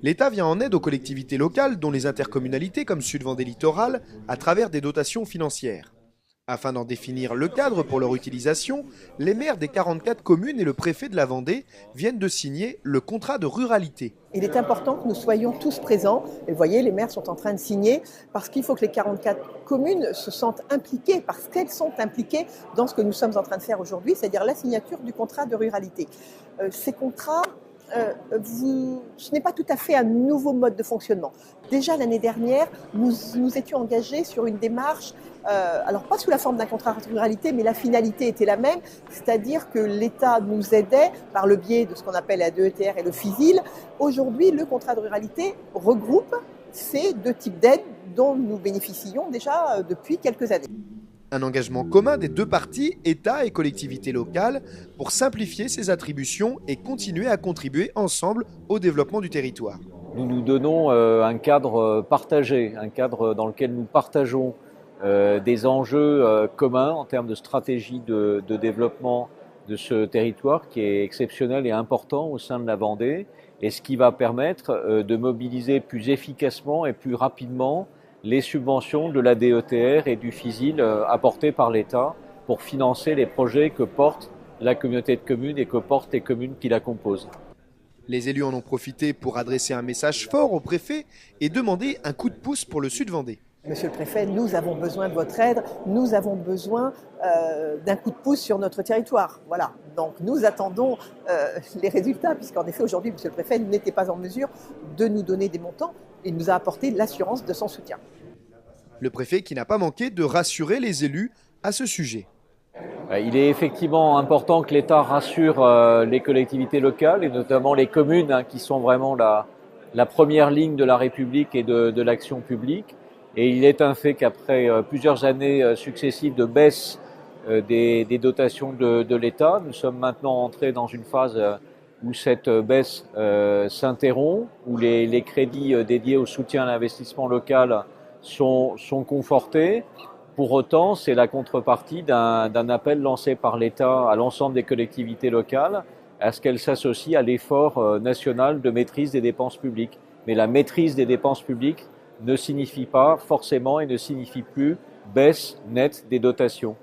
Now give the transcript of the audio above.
L'État vient en aide aux collectivités locales, dont les intercommunalités comme Sud-Vendée Littoral, à travers des dotations financières. Afin d'en définir le cadre pour leur utilisation, les maires des 44 communes et le préfet de la Vendée viennent de signer le contrat de ruralité. Il est important que nous soyons tous présents. Et vous voyez, les maires sont en train de signer parce qu'il faut que les 44 communes se sentent impliquées, parce qu'elles sont impliquées dans ce que nous sommes en train de faire aujourd'hui, c'est-à-dire la signature du contrat de ruralité. Ces contrats, ce n'est pas tout à fait un nouveau mode de fonctionnement. Déjà l'année dernière, nous étions engagés sur une démarche, alors pas sous la forme d'un contrat de ruralité, mais la finalité était la même, c'est-à-dire que l'État nous aidait par le biais de ce qu'on appelle la DETR et le FISIL. Aujourd'hui, le contrat de ruralité regroupe ces deux types d'aides dont nous bénéficions déjà depuis quelques années. Un engagement commun des deux parties, État et collectivités locales, pour simplifier ces attributions et continuer à contribuer ensemble au développement du territoire. Nous nous donnons un cadre partagé, un cadre dans lequel nous partageons des enjeux communs en termes de stratégie de développement de ce territoire qui est exceptionnel et important au sein de la Vendée, et ce qui va permettre de mobiliser plus efficacement et plus rapidement les subventions de la DETR et du FISIL apportées par l'État pour financer les projets que porte la communauté de communes et que portent les communes qui la composent. Les élus en ont profité pour adresser un message fort au préfet et demander un coup de pouce pour le Sud-Vendée. Monsieur le préfet, nous avons besoin de votre aide, nous avons besoin d'un coup de pouce sur notre territoire. Voilà. Donc nous attendons les résultats, puisqu'en effet aujourd'hui, monsieur le préfet n'était pas en mesure de nous donner des montants. Il nous a apporté l'assurance de son soutien. Le préfet qui n'a pas manqué de rassurer les élus à ce sujet. Il est effectivement important que l'État rassure les collectivités locales et notamment les communes qui sont vraiment la première ligne de la République et de l'action publique. Et il est un fait qu'après plusieurs années successives de baisse des dotations de l'État, nous sommes maintenant entrés dans une phase où cette baisse s'interrompt, où les crédits dédiés au soutien à l'investissement local sont confortés. Pour autant, c'est la contrepartie d'un appel lancé par l'État à l'ensemble des collectivités locales à ce qu'elles s'associent à l'effort national de maîtrise des dépenses publiques. Mais la maîtrise des dépenses publiques ne signifie pas forcément et ne signifie plus baisse nette des dotations.